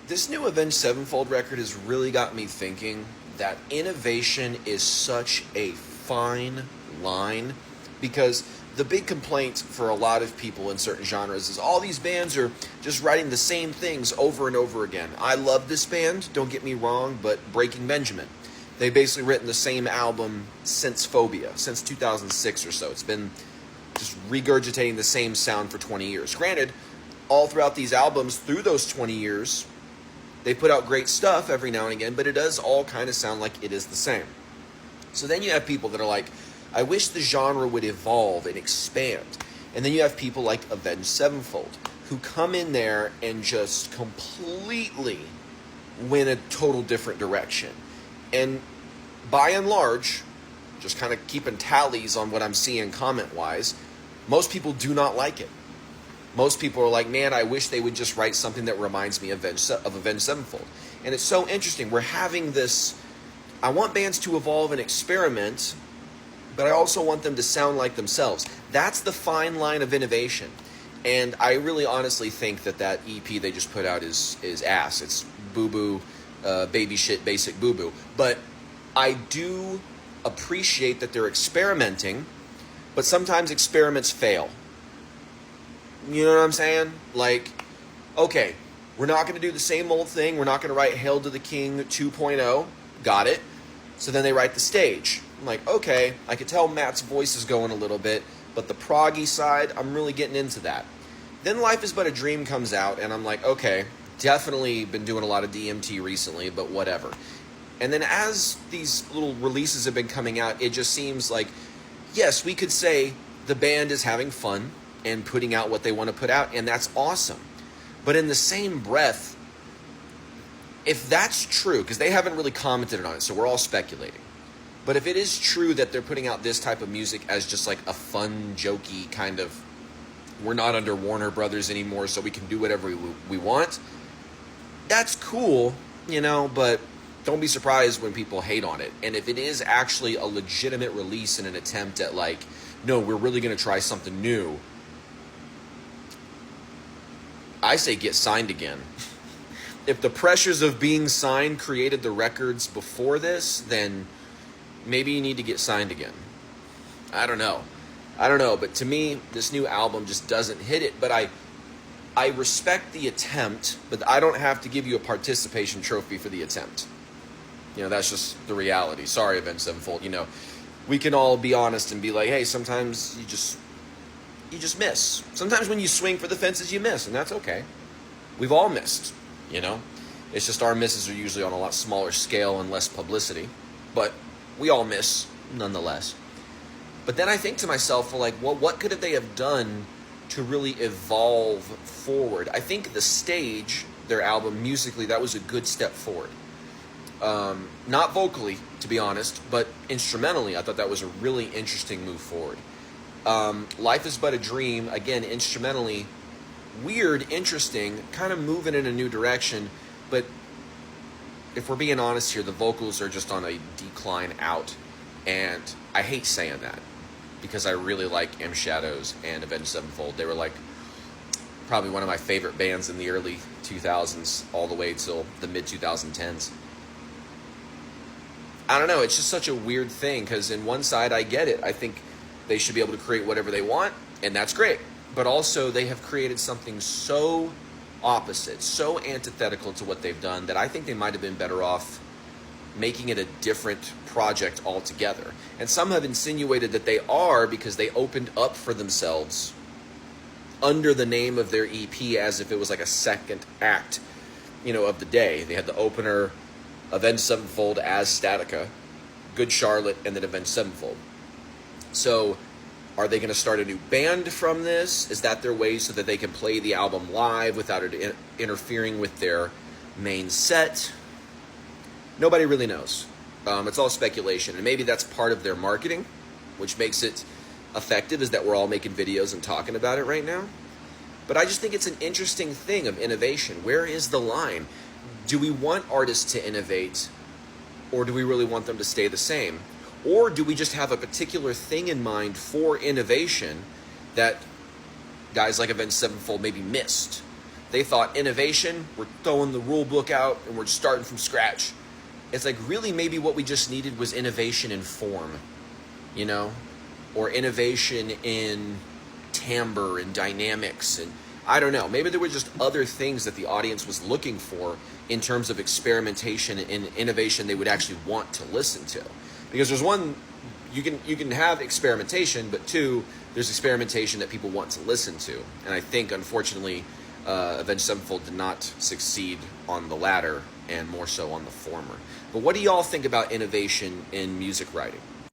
This new Avenged Sevenfold record has really got me thinking that innovation is such a fine line, because the big complaint for a lot of people in certain genres is all these bands are just writing the same things over and over again. I love this band, don't get me wrong, but Breaking Benjamin, they've basically written the same album since Phobia, since 2006 or so. It's been just regurgitating the same sound for 20 years. Granted, all throughout these albums, through those 20 years, they put out great stuff every now and again, but it does all kind of sound like it is the same. So then you have people that are like, I wish the genre would evolve and expand. And then you have people like Avenged Sevenfold, who come in there and just completely win a total different direction. And by and large, just kind of keeping tallies on what I'm seeing comment-wise, most people do not like it. Most people are like, man, I wish they would just write something that reminds me of Avenged Sevenfold. And it's so interesting. We're having this, I want bands to evolve and experiment, but I also want them to sound like themselves. That's the fine line of innovation. And I really honestly think that EP they just put out is ass. It's boo-boo, baby shit, basic boo-boo. But I do appreciate that they're experimenting, but sometimes experiments fail. You know what I'm saying? Like, okay, we're not going to do the same old thing. We're not going to write Hail to the King 2.0. Got it. So then they write The Stage. I'm like, okay, I could tell Matt's voice is going a little bit, but the proggy side, I'm really getting into that. Then Life is But a Dream comes out, and I'm like, okay, definitely been doing a lot of DMT recently, but whatever. And then as these little releases have been coming out, it just seems like, yes, we could say the band is having fun and putting out what they want to put out, and that's awesome. But in the same breath, if that's true, because they haven't really commented on it, so we're all speculating, but if it is true that they're putting out this type of music as just like a fun, jokey kind of, we're not under Warner Brothers anymore, so we can do whatever we want, that's cool, you know, but don't be surprised when people hate on it. And if it is actually a legitimate release and an attempt at like, no, we're really going to try something new, I say get signed again. If the pressures of being signed created the records before this, then maybe you need to get signed again. I don't know, but to me, this new album just doesn't hit it. But I respect the attempt, but I don't have to give you a participation trophy for the attempt. You know, that's just the reality. Sorry, Avenged Sevenfold. You know, we can all be honest and be like, hey, sometimes you just miss. Sometimes when you swing for the fences, you miss, and that's okay. We've all missed, you know. It's just our misses are usually on a lot smaller scale and less publicity, but we all miss nonetheless. But then I think to myself, well, like, well, what could they have done to really evolve forward? I think The Stage, their album, musically, that was a good step forward. Not vocally, to be honest, but instrumentally, I thought that was a really interesting move forward. Life is But a Dream, again, instrumentally, weird, interesting, kind of moving in a new direction, but if we're being honest here, the vocals are just on a decline out, and I hate saying that, because I really like M Shadows and Avenged Sevenfold. They were like probably one of my favorite bands in the early 2000s, all the way till the mid-2010s. I don't know, it's just such a weird thing, because in one side, I get it. I think they should be able to create whatever they want, and that's great. But also, they have created something so opposite, so antithetical to what they've done, that I think they might have been better off making it a different project altogether. And some have insinuated that they are, because they opened up for themselves under the name of their EP as if it was like a second act, you know, of the day. They had the opener, Avenged Sevenfold as Statica, Good Charlotte, and then Avenged Sevenfold. So, are they going to start a new band from this? Is that their way so that they can play the album live without it interfering with their main set? Nobody really knows. It's all speculation, and maybe that's part of their marketing, which makes it effective, is that we're all making videos and talking about it right now. But I just think it's an interesting thing of innovation. Where is the line? Do we want artists to innovate, or do we really want them to stay the same? Or do we just have a particular thing in mind for innovation that guys like Avenged Sevenfold maybe missed? They thought innovation, we're throwing the rule book out and we're starting from scratch. It's like, really, maybe what we just needed was innovation in form, you know, or innovation in timbre and dynamics, and I don't know, maybe there were just other things that the audience was looking for in terms of experimentation and innovation they would actually want to listen to. Because there's one, you can have experimentation, but two, there's experimentation that people want to listen to. And I think, unfortunately, Avenged Sevenfold did not succeed on the latter and more so on the former. But what do y'all think about innovation in music writing?